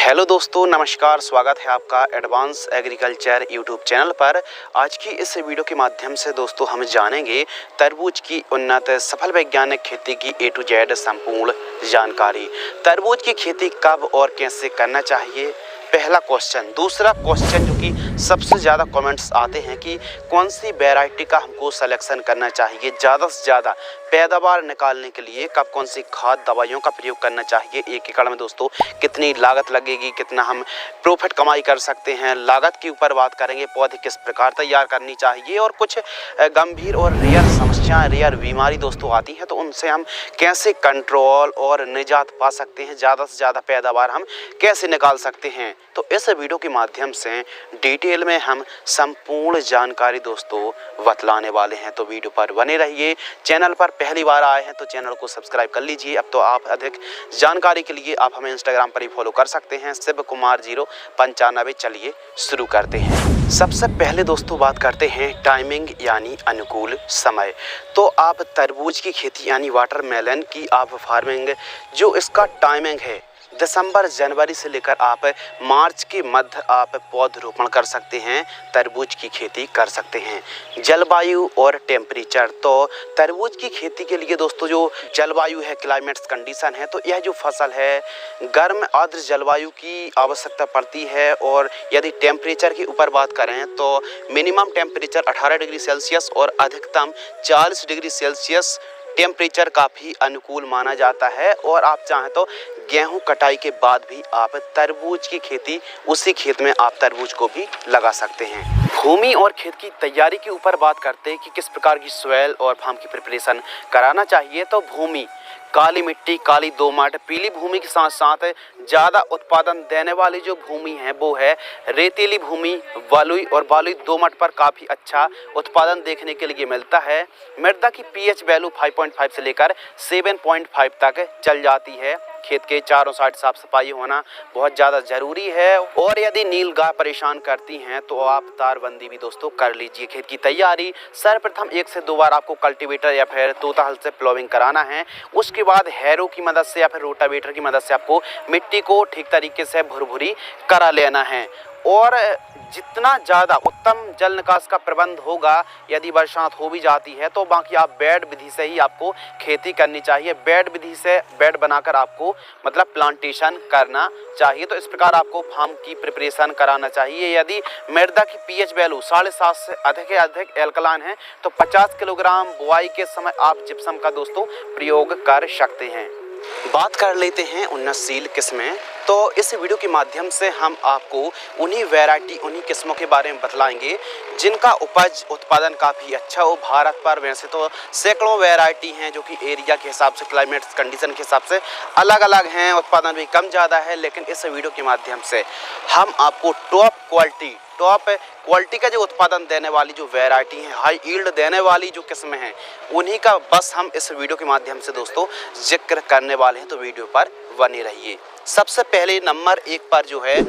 Hello दोस्तों, नमस्कार। स्वागत है आपका एडवांस एग्रीकल्चर यूट्यूब चैनल पर। आज की इस वीडियो के माध्यम से दोस्तों हम जानेंगे तरबूज की उन्नत सफल वैज्ञानिक खेती की A to Z संपूर्ण जानकारी। तरबूज की खेती कब और कैसे करना चाहिए, पहला क्वेश्चन। दूसरा क्वेश्चन जो कि सबसे ज़्यादा कमेंट्स आते हैं कि कौन सी वैरायटी का हमको सिलेक्शन करना चाहिए, ज़्यादा से ज़्यादा पैदावार निकालने के लिए कब कौन सी खाद दवाइयों का प्रयोग करना चाहिए, 1 एकड़ में दोस्तों कितनी लागत लगेगी, कितना हम प्रॉफिट कमाई कर सकते हैं, लागत के ऊपर बात करेंगे, पौधे किस प्रकार तैयार करनी चाहिए और कुछ गंभीर और रेयर समस्याएं, रेयर बीमारी दोस्तों आती हैं तो उनसे हम कैसे कंट्रोल और निजात पा सकते हैं, ज़्यादा से ज़्यादा पैदावार हम कैसे निकाल सकते हैं। तो इस वीडियो के माध्यम से डिटेल में हम संपूर्ण जानकारी दोस्तों बतलाने वाले हैं, तो वीडियो पर बने रहिए। चैनल पर पहली बार आए हैं तो चैनल को सब्सक्राइब कर लीजिए। अब तो आप अधिक जानकारी के लिए आप हमें इंस्टाग्राम पर ही फॉलो कर सकते हैं, शिव कुमार 095। चलिए शुरू करते हैं। सबसे पहले दोस्तों बात करते हैं टाइमिंग यानी अनुकूल समय। तो आप तरबूज की खेती यानी वाटरमेलन की आप फार्मिंग जो इसका टाइमिंग है, दिसंबर जनवरी से लेकर आप मार्च के मध्य आप पौधरोपण कर सकते हैं, तरबूज की खेती कर सकते हैं। जलवायु और टेम्परेचर, तो तरबूज की खेती के लिए दोस्तों जो जलवायु है, क्लाइमेट्स कंडीशन है, तो यह जो फसल है गर्म आर्द्र जलवायु की आवश्यकता पड़ती है। और यदि टेम्परेचर के ऊपर बात करें तो मिनिमम टेम्परेचर 18 डिग्री सेल्सियस और अधिकतम 40 डिग्री सेल्सियस टेम्परेचर काफ़ी अनुकूल माना जाता है। और आप चाहें तो गेहूं कटाई के बाद भी आप तरबूज की खेती उसी खेत में आप तरबूज को भी लगा सकते हैं। भूमि और खेत की तैयारी के ऊपर बात करते हैं कि किस प्रकार की सॉइल और फार्म की प्रिपरेशन कराना चाहिए। तो भूमि काली मिट्टी, काली दोमट, पीली भूमि के साथ साथ ज़्यादा उत्पादन देने वाली जो भूमि है वो है रेतीली भूमि, बलुई और बलुई दोमट पर काफ़ी अच्छा उत्पादन देखने के लिए मिलता है। मृदा की पीएच वैल्यू 5.5 से लेकर 7.5 तक चल जाती है। खेत के चारों साइड साफ सफाई होना बहुत ज़्यादा ज़रूरी है। और यदि नीलगाय परेशान करती हैं तो आप तारबंदी भी दोस्तों कर लीजिए। खेत की तैयारी सर्वप्रथम 1 से 2 बार आपको कल्टीवेटर या फिर तोता हल से प्लोविंग कराना है। उसके बाद हैरो की मदद से या फिर रोटावेटर की मदद से आपको मिट्टी को ठीक तरीके से भुरभुरी करा लेना है। और जितना ज़्यादा उत्तम जल निकास का प्रबंध होगा, यदि बरसात हो भी जाती है तो बाकी आप बेड विधि से ही आपको खेती करनी चाहिए। बेड विधि से बेड बनाकर आपको मतलब प्लांटेशन करना चाहिए। तो इस प्रकार आपको फार्म की प्रिपरेशन कराना चाहिए। यदि मृदा की पीएच वैल्यू 7.5 से अधिक एल्कलाइन है तो 50 किलोग्राम बुआई के समय आप जिप्सम का दोस्तों प्रयोग कर सकते हैं। बात कर लेते हैं उन्नतशील किस्में। तो इस वीडियो के माध्यम से हम आपको उन्हीं वैरायटी, उन्हीं किस्मों के बारे में बतलाएंगे जिनका उपज उत्पादन काफ़ी अच्छा हो। भारत पर वैसे तो सैकड़ों वैरायटी हैं जो कि एरिया के हिसाब से, क्लाइमेट कंडीशन के हिसाब से अलग अलग हैं, उत्पादन भी कम ज़्यादा है। लेकिन इस वीडियो के माध्यम से हम आपको टॉप क्वालिटी का जो उत्पादन देने वाली जो वैरायटी है, हाई यील्ड देने वाली जो किस्में हैं, उन्हीं का बस हम इस वीडियो के माध्यम से दोस्तों जिक्र करने वाले हैं, तो वीडियो पर बने रहिए। सबसे पहले नंबर 1 पर जो है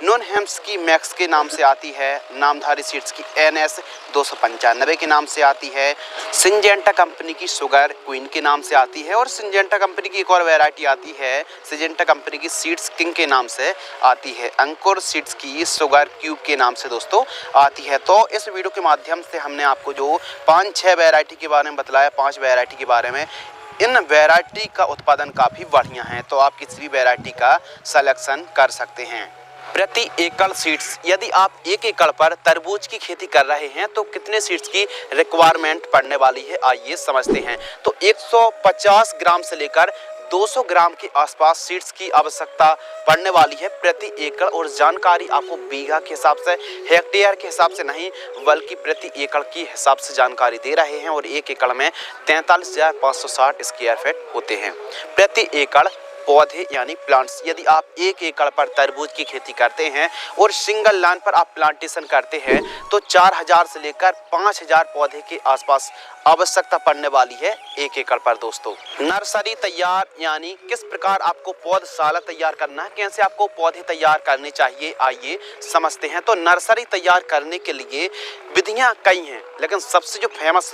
नॉनहेम्स की मैक्स के नाम से आती है, नामधारी सीड्स की NS 295 के नाम से आती है, सिंजेंटा कंपनी की शुगर क्वीन के नाम से आती है, और सिंजेंटा कंपनी की एक और वैरायटी आती है, सिंजेंटा कंपनी की सीड्स किंग के नाम से आती है, अंकुर सीड्स की शुगर क्यूब के नाम से दोस्तों आती है। तो इस वीडियो के माध्यम से हमने आपको जो 5-6 वैरायटी के बारे में बतलाया, 5 वैरायटी के बारे में, इन वैरायटी का उत्पादन काफ़ी बढ़िया है, तो आप किसी भी वैरायटी का सिलेक्शन कर सकते हैं। प्रति एकड़ सीड्स, यदि आप 1 एकड़ पर तरबूज की खेती कर रहे हैं तो कितने सीड्स की रिक्वायरमेंट पड़ने वाली है, आइए समझते हैं। तो 150 ग्राम से लेकर 200 ग्राम के आसपास सीड्स की आवश्यकता पड़ने वाली है प्रति एकड़। और जानकारी आपको बीघा के हिसाब से, हेक्टेयर के हिसाब से नहीं, बल्कि प्रति एकड़ के हिसाब से जानकारी दे रहे हैं। और 1 एकड़ में 43,560 स्क्वायर फीट होते हैं प्रति एकड़ पौधे यानी प्लांट्स। यदि आप 1 एकड़ पर तरबूज की खेती करते हैं और सिंगल लाइन पर आप प्लांटेशन करते हैं तो 4000 से लेकर 5000 पौधे के आसपास आवश्यकता पड़ने वाली है 1 एकड़ पर दोस्तों। नर्सरी तैयार यानी किस प्रकार आपको पौधशाला तैयार करना है, कैसे आपको पौधे तैयार करने चाहिए, आइए समझते हैं। तो नर्सरी तैयार करने के लिए विधियां कई हैं, लेकिन सबसे जो फेमस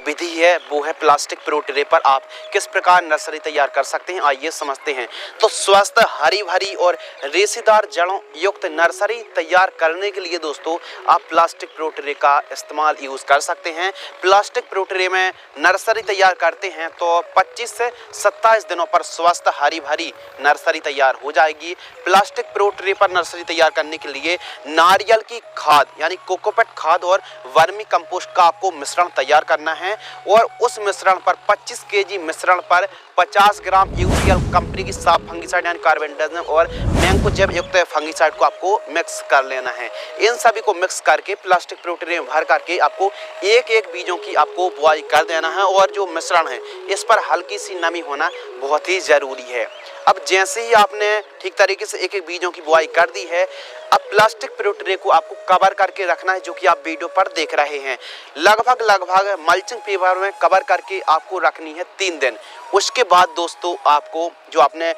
विधि है वो है प्लास्टिक प्रो ट्रे पर आप किस प्रकार नर्सरी तैयार कर सकते हैं, आइए समझते सकते हैं। तो स्वस्थ हरी भरी और रेशेदार जड़ों युक्त नर्सरी तैयार करने के लिए दोस्तों आप प्लास्टिक प्रो ट्रे का इस्तेमाल यूज कर सकते हैं। प्लास्टिक प्रो ट्रे में नर्सरी तैयार करते हैं तो 25 से 27 दिनों पर स्वस्थ हरी भरी नर्सरी तैयार हो जाएगी। प्लास्टिक प्रो ट्रे पर नर्सरी तैयार करने के लिए नारियल की खाद यानी कोकोपीट खाद और वर्मी कंपोस्ट का आपको मिश्रण तैयार करना है और उस मिश्रण पर 25 केजी मिश्रण पर 50 ग्राम यूपीएल कंपनी की साफ फंगिसाइड यानी कार्बेंडाजिम और मैंकोजेब युक्त फंगिसाइड को आपको मिक्स कर लेना है। इन सभी को मिक्स करके प्लास्टिक प्रो ट्रे में भर करके आपको एक एक बीजों की आपको बुआई कर देना है और जो मिश्रण है इस पर हल्की सी नमी होना बहुत ही ज़रूरी है। अब जैसे ही आपने ठीक तरीके से एक एक बीजों की बुआई कर दी है, अब प्लास्टिक प्रो ट्रे को आपको कवर करके रखना है, जो कि आप वीडियो पर देख रहे हैं। लगभग मल्चिंग पेपर में कवर करके आपको रखनी है 3 दिन। उसके बाद दोस्तों आपको जो आपने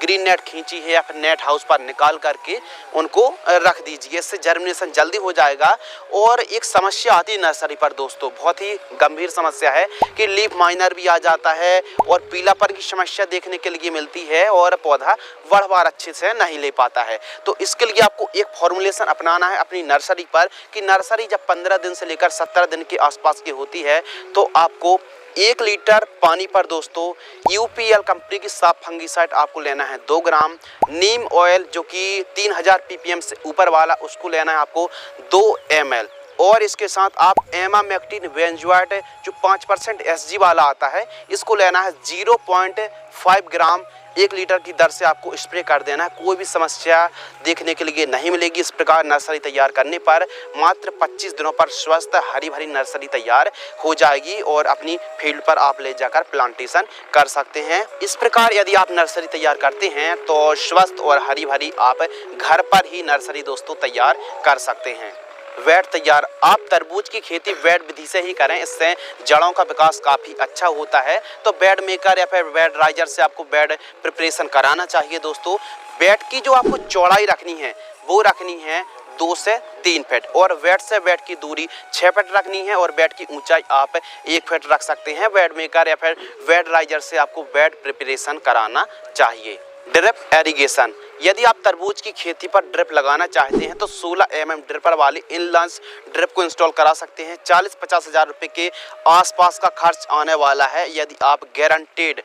ग्रीन नेट खींची है या फिर नेट हाउस पर निकाल करके उनको रख दीजिए। इससे जर्मिनेशन जल्दी हो जाएगा। और एक समस्या आती है नर्सरी पर दोस्तों, बहुत ही गंभीर समस्या है कि लीफ माइनर भी आ जाता है और पीलापन की समस्या देखने के लिए मिलती है और पौधा बढ़वार अच्छे से नहीं ले पाता है। तो इसके लिए आपको एक फॉर्मुलेशन अपनाना है अपनी नर्सरी पर कि नर्सरी जब 15 दिन से लेकर 17 दिन के आसपास की होती है तो आपको 1 लीटर पानी पर दोस्तों यूपीएल कंपनी की साफ फंगिसाइड आपको लेना है 2 ग्राम, नीम ऑयल जो कि 3000 ppm से ऊपर वाला उसको लेना है आपको 2 ml और इसके साथ आप एमामेक्टिन बेंजोएट जो 5% SG वाला आता है इसको लेना है 0.5 ग्राम 1 लीटर की दर से आपको स्प्रे कर देना है। कोई भी समस्या देखने के लिए नहीं मिलेगी। इस प्रकार नर्सरी तैयार करने पर मात्र 25 दिनों पर स्वस्थ हरी भरी नर्सरी तैयार हो जाएगी और अपनी फील्ड पर आप ले जाकर प्लांटेशन कर सकते हैं। इस प्रकार यदि आप नर्सरी तैयार करते हैं तो स्वस्थ और हरी भरी आप घर पर ही नर्सरी दोस्तों तैयार कर सकते हैं। वेट तैयार, आप तरबूज की खेती वेट विधि से ही करें, इससे जड़ों का विकास काफ़ी अच्छा होता है। तो बेड मेकर या फिर बेड राइजर से आपको बेड प्रिपरेशन कराना चाहिए दोस्तों। बेड की जो आपको चौड़ाई रखनी है वो रखनी है 2 से 3 फीट और बेड से बेड की दूरी 6 फीट रखनी है और बेड की ऊंचाई आप 1 फीट रख सकते हैं। बेड मेकर या फिर बेड राइजर से आपको बेड प्रिपरेशन कराना चाहिए। ड्रिप एरीगेशन, यदि आप तरबूज की खेती पर ड्रिप लगाना चाहते हैं तो 16 mm ड्रिपर वाली इनलाइन ड्रिप को इंस्टॉल करा सकते हैं। 40-50 हज़ार रुपये के आसपास का खर्च आने वाला है यदि आप गारंटेड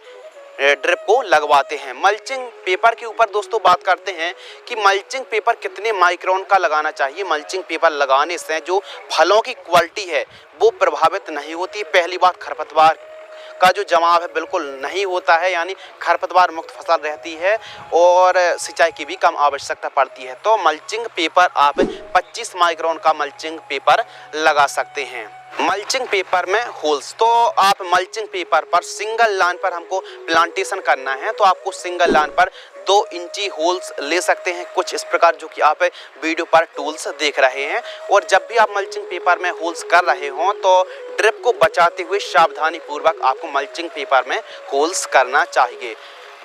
ड्रिप को लगवाते हैं। मल्चिंग पेपर के ऊपर दोस्तों बात करते हैं कि मल्चिंग पेपर कितने माइक्रोन का लगाना चाहिए। मल्चिंग पेपर लगाने से जो फलों की क्वालिटी है वो प्रभावित नहीं होती। पहली बात, खरपतवार का जो जमाव है बिल्कुल नहीं होता है, यानी खरपतवार मुक्त फसल रहती है और सिंचाई की भी कम आवश्यकता पड़ती है। तो मल्चिंग पेपर आप 25 माइक्रोन का मल्चिंग पेपर लगा सकते हैं। मल्चिंग पेपर में होल्स, तो आप मल्चिंग पेपर पर सिंगल लाइन पर हमको प्लांटेशन करना है तो आपको सिंगल लाइन पर 2 इंची होल्स ले सकते हैं, कुछ इस प्रकार जो कि आप वीडियो पर टूल्स देख रहे हैं। और जब भी आप मल्चिंग पेपर में होल्स कर रहे हों तो ड्रिप को बचाते हुए सावधानी पूर्वक आपको मल्चिंग पेपर में होल्स करना चाहिए।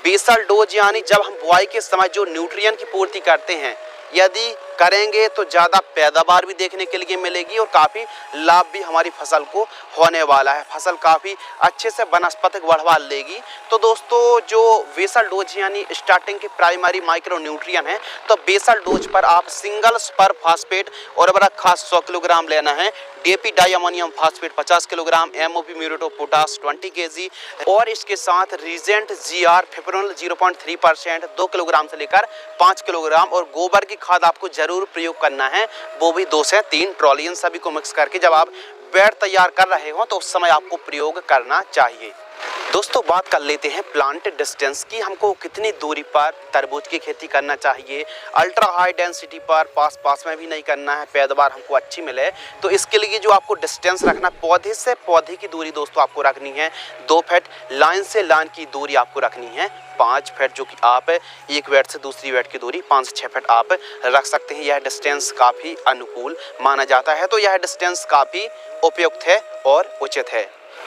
बेसल डोज, यानी जब हम बुआई के समय जो न्यूट्रिएंट की पूर्ति करते हैं यदि करेंगे तो ज़्यादा पैदावार भी देखने के लिए मिलेगी और काफ़ी लाभ भी हमारी फसल को होने वाला है। फसल काफ़ी अच्छे से वनस्पतिक बढ़वा लेगी। तो दोस्तों जो बेसल डोज यानी स्टार्टिंग के प्राइमरी माइक्रो न्यूट्रिएंट है तो बेसल डोज पर आप सिंगल सुपर फास्फेट और उर्वरक खाद 100 किलोग्राम लेना है, DAP di ammonium phosphate 50 kilogram, MOP muriate of potash 20 kg और इसके साथ रीजेंट GR फिप्रोनिल 0.3% 2 किलोग्राम से लेकर 5 किलोग्राम और गोबर की खाद आपको जरूर प्रयोग करना है, वो भी 2 से 3 ट्रॉली। इन सभी को मिक्स करके जब आप बेड तैयार कर रहे हो तो उस समय आपको प्रयोग करना चाहिए। दोस्तों बात कर लेते हैं प्लांट डिस्टेंस की, हमको कितनी दूरी पर तरबूज की खेती करना चाहिए। अल्ट्रा हाई डेंसिटी पर पास में भी नहीं करना है, पैदावार हमको अच्छी मिले। तो इसके लिए जो आपको डिस्टेंस रखना, पौधे से पौधे की दूरी दोस्तों आपको रखनी है 2 फीट, लाइन से लाइन की दूरी आपको रखनी है 5 फीट, जो कि आप एक बेड से दूसरी बेड की दूरी 5 से 6 फीट आप रख सकते हैं। यह डिस्टेंस काफ़ी अनुकूल माना जाता है, तो यह डिस्टेंस काफ़ी उपयुक्त है और उचित है।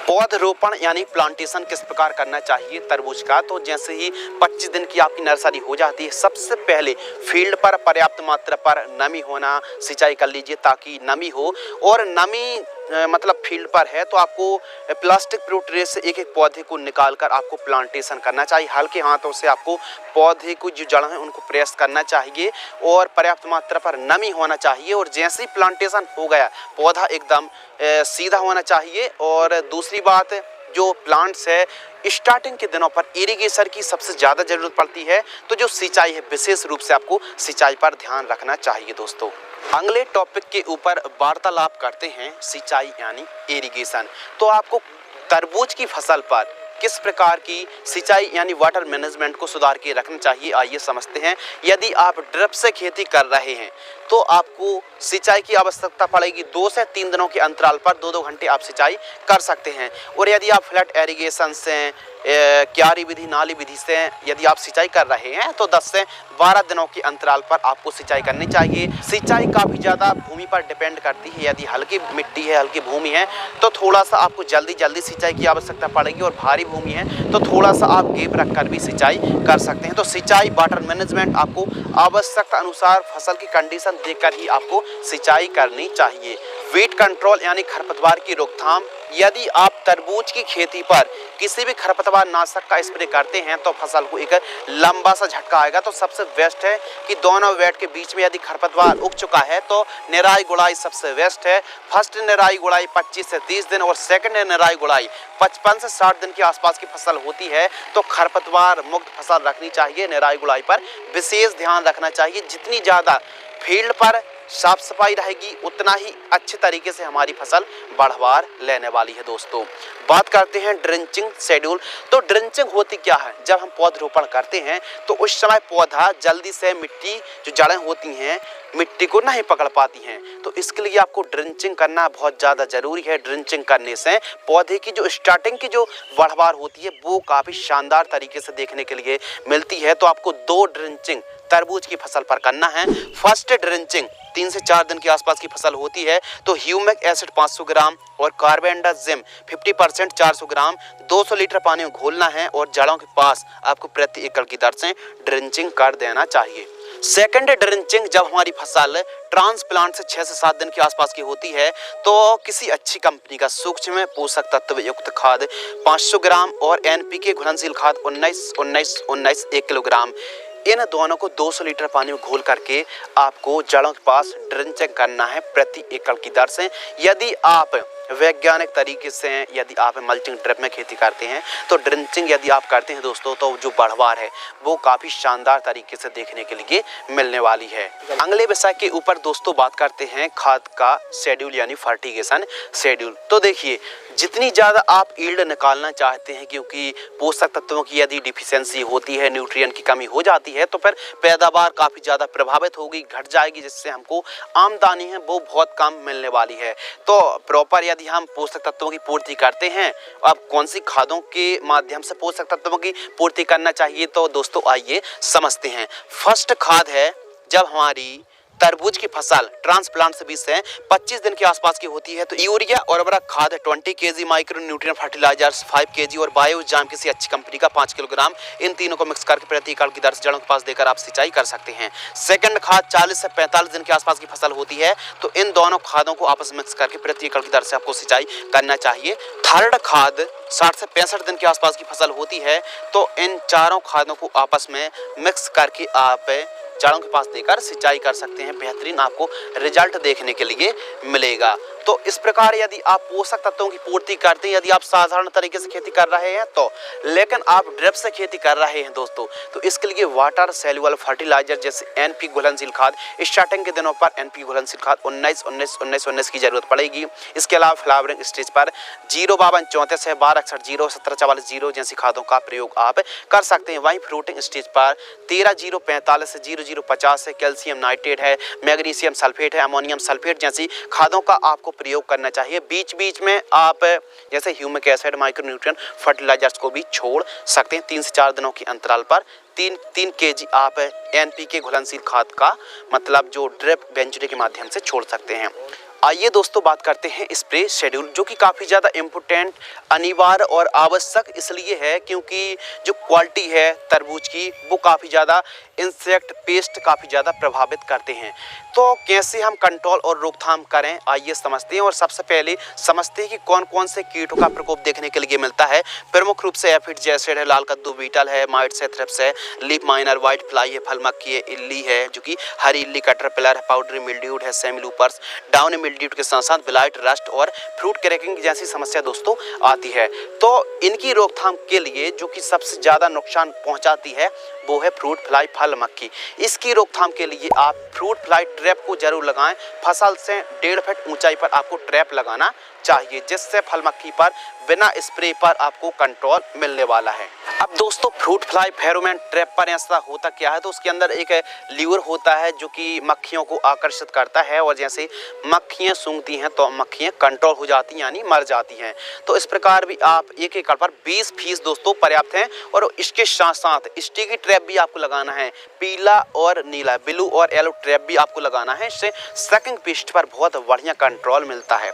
पौधरोपण यानी प्लांटेशन किस प्रकार करना चाहिए तरबूज का, तो जैसे ही 25 दिन की आपकी नर्सरी हो जाती है सबसे पहले फील्ड पर पर्याप्त मात्रा पर नमी होना सिंचाई कर लीजिए ताकि नमी हो, और नमी मतलब फील्ड पर है तो आपको प्लास्टिक प्रूफ ट्रे से एक एक पौधे को निकालकर आपको प्लांटेशन करना चाहिए। हल्के हाथों से आपको पौधे को जो जड़ है उनको प्रेस करना चाहिए और पर्याप्त मात्रा पर नमी होना चाहिए। और जैसे ही प्लांटेशन हो गया पौधा एकदम सीधा होना चाहिए। और दूसरी बात, जो प्लांट्स है स्टार्टिंग के दिनों पर इरिगेशन की सबसे ज़्यादा ज़रूरत पड़ती है, तो जो सिंचाई है विशेष रूप से आपको सिंचाई पर ध्यान रखना चाहिए। दोस्तों अगले टॉपिक के ऊपर वार्तालाप करते हैं, सिंचाई यानी इरिगेशन। तो आपको तरबूज की फसल पर किस प्रकार की सिंचाई यानी वाटर मैनेजमेंट को सुधार के रखना चाहिए, आइए समझते हैं। यदि आप ड्रिप से खेती कर रहे हैं तो आपको सिंचाई की आवश्यकता पड़ेगी 2 से 3 दिनों के अंतराल पर 2-2 घंटे आप सिंचाई कर सकते हैं। और यदि आप फ्लैट एरिगेशन से, क्यारी विधि, नाली विधि से यदि आप सिंचाई कर रहे हैं तो 10 से 12 दिनों के अंतराल पर आपको सिंचाई करनी चाहिए। सिंचाई काफ़ी ज़्यादा भूमि पर डिपेंड करती है। यदि हल्की मिट्टी है, हल्की भूमि है तो थोड़ा सा आपको जल्दी सिंचाई की आवश्यकता पड़ेगी, और भारी भूमि है तो थोड़ा सा आप गैप रखकर भी सिंचाई कर सकते हैं। तो सिंचाई वाटर मैनेजमेंट आपको आवश्यकता अनुसार फसल की कंडीशन देखकर ही आपको सिंचाई करनी चाहिए। वीड कंट्रोल यानी खरपतवार की रोकथाम, यदि आप तरबूज की खेती पर किसी भी खरपतवार नाशक का स्प्रे करते हैं तो फसल को एक लंबा सा झटका आएगा। तो सबसे बेस्ट है कि दोनों वेट के बीच में यदि खरपतवार उग चुका है तो निराई गुड़ाई सबसे बेस्ट है। फर्स्ट निराई गुड़ाई 25 से 30 दिन और सेकंड निराई गुड़ाई 55 से 60 दिन के आसपास की फसल होती है तो खरपतवार मुक्त फसल रखनी चाहिए। निराई गुड़ाई पर विशेष ध्यान रखना चाहिए। जितनी ज़्यादा फील्ड पर साफ सफाई रहेगी उतना ही अच्छे तरीके से हमारी फसल बढ़वार लेने वाली है। दोस्तों बात करते हैं ड्रिंचिंग शेड्यूल। तो ड्रिंचिंग होती क्या है, जब हम पौधरोपण करते हैं तो उस समय पौधा जल्दी से मिट्टी, जो जड़ें होती हैं मिट्टी को नहीं पकड़ पाती हैं, तो इसके लिए आपको ड्रिंचिंग करना बहुत ज़्यादा ज़रूरी है। ड्रिंचिंग करने से पौधे की जो स्टार्टिंग की जो बढ़वार होती है वो काफ़ी शानदार तरीके से देखने के लिए मिलती है। तो आपको 2 ड्रिंचिंग तरबूज की फसल पर करना है। फर्स्ट ड्रिंचिंग 3 से 4 दिन के आसपास की फसल होती है तो ह्यूमिक एसिड 500 ग्राम और कार्बेंडाजिम 50% 400 ग्राम 200 लीटर पानी में घोलना है और जड़ों के पास आपको प्रति एकड़ की दर से ड्रिंचिंग कर देना चाहिए। सेकेंड ड्रिंचिंग जब हमारी फसल ट्रांसप्लांट से 6 से 7 दिन के आसपास की होती है तो किसी अच्छी कंपनी का सूक्ष्म पोषक तत्व युक्त खाद 500 ग्राम और एनपीके घुलनशील खाद 19-19-19 1 किलोग्राम, इन दोनों को 200 लीटर पानी में घोल करके आपको जड़ों के पास ड्रिंचिंग करना है प्रति एकड़ की दर से। यदि आप वैज्ञानिक तरीके से, यदि आप मल्चिंग ड्रिप में खेती करते हैं तो ड्रिंचिंग यदि आप करते हैं दोस्तों तो जो बढ़वार है वो काफ़ी शानदार तरीके से देखने के लिए मिलने वाली है। अगले विषय के ऊपर दोस्तों बात करते हैं खाद का शेड्यूल यानी फर्टिगेशन शेड्यूल। तो देखिए जितनी ज़्यादा आप यील्ड निकालना चाहते हैं, क्योंकि पोषक तत्वों की यदि डिफिशियंसी होती है, न्यूट्रिएंट की कमी हो जाती है तो फिर पैदावार काफ़ी ज़्यादा प्रभावित होगी, घट जाएगी, जिससे हमको आमदनी है वो बहुत कम मिलने वाली है। तो प्रॉपर यदि हम पोषक तत्वों की पूर्ति करते हैं, अब कौन सी खादों के माध्यम से पोषक तत्वों की पूर्ति करना चाहिए तो दोस्तों आइए समझते हैं। फर्स्ट खाद है जब हमारी तरबूज की फसल ट्रांसप्लांट से 20 से 25 दिन के आसपास की होती है तो यूरिया और उर्वरक खाद 20 KG, micro nutrient fertilisers 5 KG और बायोजाम किसी अच्छी कंपनी का 5 किलोग्राम, इन तीनों को मिक्स करके प्रति एकड़ की दर से जड़ों के पास देकर आप सिंचाई कर सकते हैं। सेकंड खाद 40 से 45 दिन के आसपास की फसल होती है तो इन दोनों खादों को आपस में मिक्स करके प्रति एकड़ की दर से आपको सिंचाई करना चाहिए। थर्ड खाद 60 से 65 दिन के आसपास की फसल होती है तो इन चारों खादों को आपस में मिक्स करके आप जड़ों के पास देकर सिंचाई कर सकते हैं। बेहतरीन आपको रिजल्ट देखने के लिए मिलेगा। तो इस प्रकार यदि आप पोषक तत्वों की पूर्ति करते हैं, यदि आप साधारण तरीके से खेती कर रहे हैं तो, लेकिन आप ड्रिप से खेती कर रहे हैं दोस्तों तो इसके लिए वाटर सॉल्युबल फर्टिलाइजर जैसे एनपी घुलनशील खाद, स्टार्टिंग के दिनों पर एनपी घुलनशील खाद 19-19-19-19 की जरूरत पड़ेगी। इसके अलावा फ्लावरिंग स्टेज पर 052-34 है 12-61-0-17-44-0 जैसी खादों का प्रयोग आप कर सकते हैं। वहीं फ्रूटिंग स्टेज पर 13-0-45 से 00-50 है कैल्शियम नाइट्रेट है, मैग्नीशियम सल्फेट है, अमोनियम सल्फेट जैसी खादों का आपको प्रयोग करना चाहिए। बीच बीच में आप जैसे humic acid, micro nutrient fertilisers को भी छोड़ सकते हैं। 3 से 4 दिनों के अंतराल पर 3 केजी आप एनपीके घुलनशील खाद का मतलब जो ड्रिप बेंचुरी के माध्यम से छोड़ सकते हैं। आइए दोस्तों बात करते हैं स्प्रे शेड्यूल, जो कि काफ़ी ज़्यादा इम्पोर्टेंट, अनिवार्य और आवश्यक इसलिए है क्योंकि जो क्वालिटी है तरबूज की वो काफ़ी ज़्यादा इंसेक्ट पेस्ट काफ़ी ज़्यादा प्रभावित करते हैं। तो कैसे हम कंट्रोल और रोकथाम करें, आइए समझते हैं। और सबसे पहले समझते हैं कि कौन कौन से कीटों का प्रकोप देखने के लिए मिलता है। प्रमुख रूप से एफिड जैसिड है, लाल कद्दू बीटल है, माइट्स है, थ्रिप्स है, लीफ माइनर, व्हाइट फ्लाई है, फल मक्खी है, इल्ली है जो कि हरी इल्ली, कैटरपिलर है, पाउडरी मिल्ड्यूड है, सेमी लूपर्स, डाउनी मिल्ड्यूड के साथ साथ ब्लाइट, रस्ट और फ्रूट क्रैकिंग जैसी समस्या दोस्तों आती है। तो इनकी रोकथाम के लिए जो कि सबसे ज़्यादा नुकसान पहुंचाती है वो है फ्रूट फ्लाई, फल मक्खी। इसकी रोकथाम के लिए आप फ्रूट फ्लाई ट्रैप को जरूर लगाएं। फसल से 1.5 फीट ऊंचाई पर आपको ट्रैप लगाना चाहिए, जिससे फल मक्खी पर बिना स्प्रे पर आपको कंट्रोल मिलने वाला है। अब दोस्तों फ्रूट फ्लाई फेरोमोन ट्रैप पर ऐसा होता क्या है, तो उसके अंदर एक लीवर होता है जो कि मक्खियों को आकर्षित करता है और जैसे मक्खियां सूंघती हैं तो मक्खियां कंट्रोल हो जाती हैं यानी मर जाती हैं। तो इस प्रकार भी आप एक एकड़ पर 20 फीस दोस्तों पर्याप्त है। और इसके साथ साथ स्टिकी ट्रैप भी आपको लगाना है, पीला और नीला, ब्लू और येलो ट्रैप भी आपको लगाना है। इससे सकिंग पेस्ट पर बहुत बढ़िया कंट्रोल मिलता है।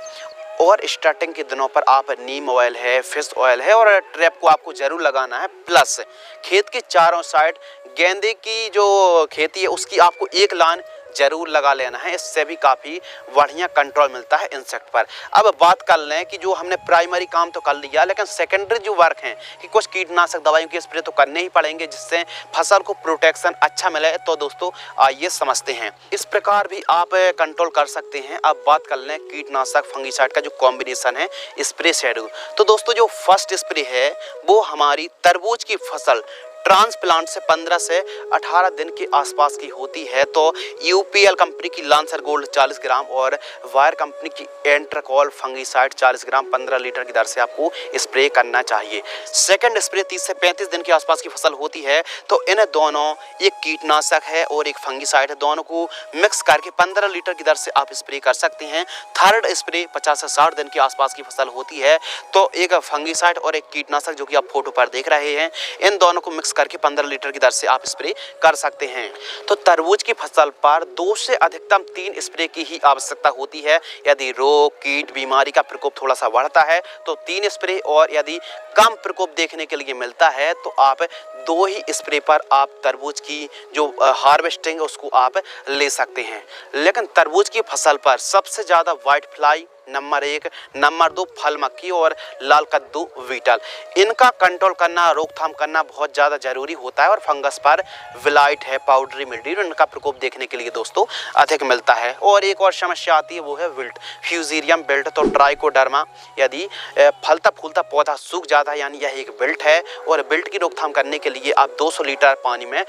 और स्टार्टिंग के दिनों पर आप नीम ऑयल है, फिश ऑयल है और ट्रैप को आपको जरूर लगाना है। प्लस खेत के चारों साइड गेंदे की जो खेती है उसकी आपको एक लाइन जरूर लगा लेना है, इससे भी काफ़ी बढ़िया कंट्रोल मिलता है इंसेक्ट पर। अब बात कर लें कि जो हमने प्राइमरी काम तो कर लिया, लेकिन सेकेंडरी जो वर्क हैं कि कुछ कीटनाशक दवाइयों के स्प्रे तो करने ही पड़ेंगे जिससे फसल को प्रोटेक्शन अच्छा मिले। तो दोस्तों आइए समझते हैं, इस प्रकार भी आप कंट्रोल कर सकते हैं। अब बात कर लें कीटनाशक फंगीसाइड का जो कॉम्बिनेशन है स्प्रे शेड्यूल। तो दोस्तों जो फर्स्ट स्प्रे है वो हमारी तरबूज की फसल ट्रांसप्लांट से 15 से 18 दिन के आसपास की होती है। तो यूपीएल कंपनी की लांसर गोल्ड 40 ग्राम और वायर कंपनी की एंट्राकॉल फंगीसाइड 40 ग्राम 15 लीटर की दर से आपको स्प्रे करना चाहिए। सेकंड स्प्रे 30 से 35 दिन के आसपास की फसल होती है, तो इन दोनों, एक कीटनाशक है और एक फंगीसाइड है, दोनों को मिक्स करके 15 लीटर की दर से आप स्प्रे कर सकते हैं। थर्ड स्प्रे 50 से 60 दिन के आसपास की फसल होती है, तो एक फंगीसाइड और एक कीटनाशक जो कि आप फोटो पर देख रहे हैं, इन दोनों को करके 15 लीटर की दर से आप स्प्रे कर सकते हैं। तो तरबूज की फसल पर 2 से अधिकतम 3 स्प्रे की ही आवश्यकता होती है। यदि रोग, कीट, बीमारी का प्रकोप थोड़ा सा बढ़ता है तो 3 स्प्रे, और यदि कम प्रकोप देखने के लिए मिलता है तो आप 2 ही स्प्रे पर आप तरबूज की जो हार्वेस्टिंग है उसको आप ले सकते हैं। लेकिन तरबूज की फसल पर सबसे ज़्यादा व्हाइट फ्लाई नंबर 1, नंबर 2 फल मक्खी और लाल कद्दू बीटल, इनका कंट्रोल करना, रोकथाम करना बहुत ज़्यादा जरूरी होता है। और फंगस पर विलाइट है, पाउडरी मिल्ड्यू, इनका प्रकोप देखने के लिए दोस्तों अधिक मिलता है। और एक और समस्या आती है वो है विल्ट, फ्यूजेरियम विल्ट। तो ट्राइकोडर्मा, यदि फलता फूलता पौधा सूख जाता है यानी यह एक विल्ट है, और विल्ट की रोकथाम करने के लिए आप 200 लीटर पानी में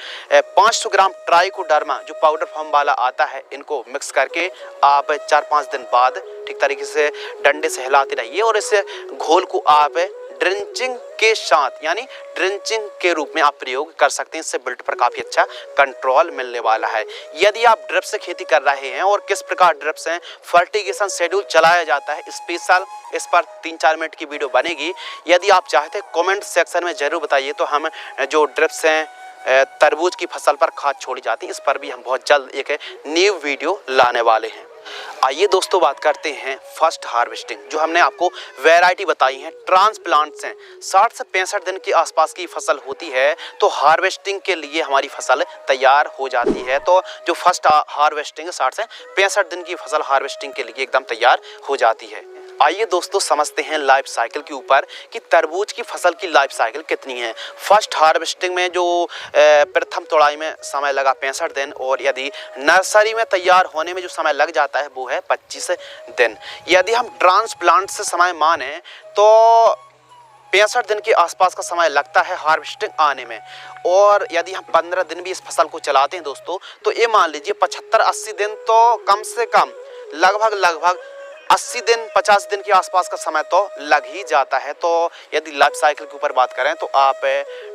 500 ग्राम ट्राइकोडर्मा जो पाउडर फॉर्म वाला आता है इनको मिक्स करके आप 4-5 दिन बाद ठीक तरीके से डंडे से हिलाते रहिए, और इस घोल को आप ड्रिंचिंग के साथ यानी ड्रिंचिंग के रूप में आप प्रयोग कर सकते हैं। इससे बिल्ट पर काफ़ी अच्छा कंट्रोल मिलने वाला है। यदि आप ड्रिप से खेती कर रहे हैं और किस प्रकार ड्रिप से फर्टिगेशन शेड्यूल चलाया जाता है स्पेशल, इस पर 3-4 मिनट की वीडियो बनेगी। यदि आप चाहते हैं कमेंट सेक्शन में ज़रूर बताइए, तो हम जो ड्रिप से तरबूज की फसल पर खाद छोड़ी जाती है इस पर भी हम बहुत जल्द एक न्यू वीडियो लाने वाले हैं। आइए दोस्तों बात करते हैं फर्स्ट हार्वेस्टिंग, जो हमने आपको वैरायटी बताई है ट्रांसप्लांट से 60 से 65 दिन के आसपास की फसल होती है, तो हार्वेस्टिंग के लिए हमारी फसल तैयार हो जाती है। तो जो फर्स्ट हार्वेस्टिंग 60 से 65 दिन की फसल हार्वेस्टिंग के लिए एकदम तैयार हो जाती है। आइए दोस्तों समझते हैं लाइफ साइकिल के ऊपर कि तरबूज की फसल की लाइफ साइकिल कितनी है। फर्स्ट हार्वेस्टिंग में जो प्रथम तोड़ाई में समय लगा 65 दिन, और यदि नर्सरी में तैयार होने में जो समय लग जाता है वो है 25 दिन। यदि हम ट्रांसप्लांट से समय माने तो 65 दिन के आसपास का समय लगता है हार्वेस्टिंग आने में, और यदि हम 15 दिन भी इस फसल को चलाते हैं दोस्तों तो ये मान लीजिए 75-80 दिन तो कम से कम लगभग 80 दिन 50 दिन के आसपास का समय तो लग ही जाता है। तो यदि लाइफ साइकिल के ऊपर बात करें तो आप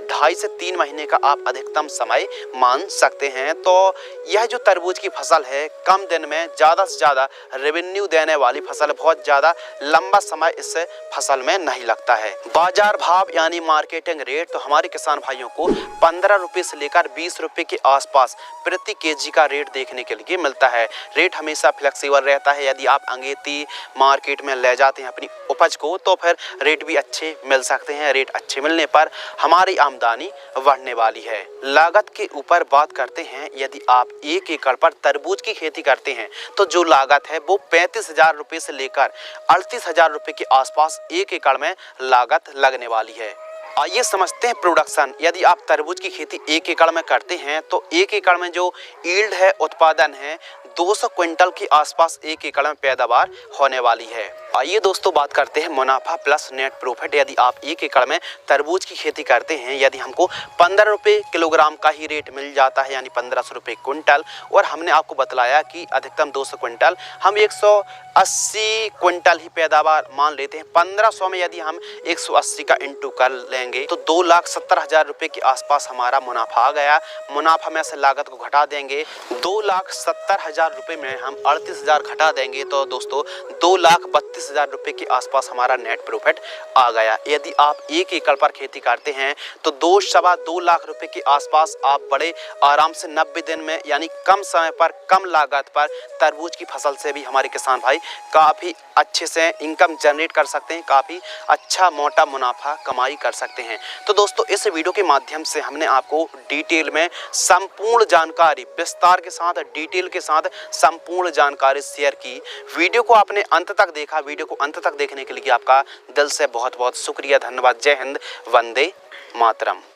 2.5 से 3 महीने का आप अधिकतम समय मान सकते हैं। तो यह जो तरबूज की फसल है, कम दिन में ज़्यादा से ज़्यादा रेवेन्यू देने वाली फसल, बहुत ज़्यादा लंबा समय इस फसल में नहीं लगता है। बाजार भाव यानी मार्केटिंग रेट तो हमारे किसान भाइयों को 15 रुपये से लेकर 20 रुपये के आसपास प्रति केजी का रेट देखने के लिए मिलता है। रेट हमेशा फ्लेक्सिबल रहता है। यदि आप अंगेती मार्केट में ले जाते हैं अपनी उपज को तो फिर रेट भी अच्छे मिल सकते हैं। रेट अच्छे मिलने पर हमारी आमदनी बढ़ने वाली है। लागत के ऊपर बात करते हैं, यदि आप 1 एकड़ पर तरबूज की खेती करते हैं तो जो लागत है वो 35,000 रुपये से लेकर 38,000 रुपये के आसपास 1 एकड़ में लागत लगने वाली है। आइए समझते हैं प्रोडक्शन। यदि आप तरबूज की खेती 1 एकड़ में करते हैं तो 1 एकड़ में जो यील्ड है, उत्पादन है, 200 क्विंटल के आसपास 1 एकड़ में पैदावार होने वाली है। आइए दोस्तों बात करते हैं मुनाफा प्लस नेट प्रॉफिट। यदि आप 1 एकड़ में तरबूज की खेती करते हैं, यदि हमको 15 रुपये किलोग्राम का ही रेट मिल जाता है यानी 1500 रुपये क्विंटल, और हमने आपको बतलाया कि अधिकतम 200 क्विंटल, हम 180 क्विंटल ही पैदावार मान लेते हैं। 1500 में यदि हम 180 का इंटू कर लेंगे तो 2,70,000 रुपये के आसपास हमारा मुनाफा आ गया। मुनाफा में से लागत को घटा देंगे, 2,70,000 रुपये में हम 38,000 घटा देंगे तो दोस्तों 2,32,000 रुपये के आसपास हमारा नेट प्रॉफिट आ गया। यदि आप 1 एकड़ पर खेती करते हैं तो 2-2.25 लाख रुपए के आसपास आप बड़े आराम से 90 दिन में यानी कम समय पर कम लागत पर तरबूज की फसल से भी हमारे किसान भाई काफ़ी अच्छे से इनकम जनरेट कर सकते हैं, काफ़ी अच्छा मोटा मुनाफा कमाई कर सकते हैं। तो दोस्तों इस वीडियो के माध्यम से हमने आपको डिटेल में संपूर्ण जानकारी, विस्तार के साथ, डिटेल के साथ संपूर्ण जानकारी शेयर की। वीडियो को आपने अंत तक देखा। वीडियो को अंत तक देखने के लिए आपका दिल से बहुत बहुत शुक्रिया, धन्यवाद। जय हिंद, वंदे मातरम।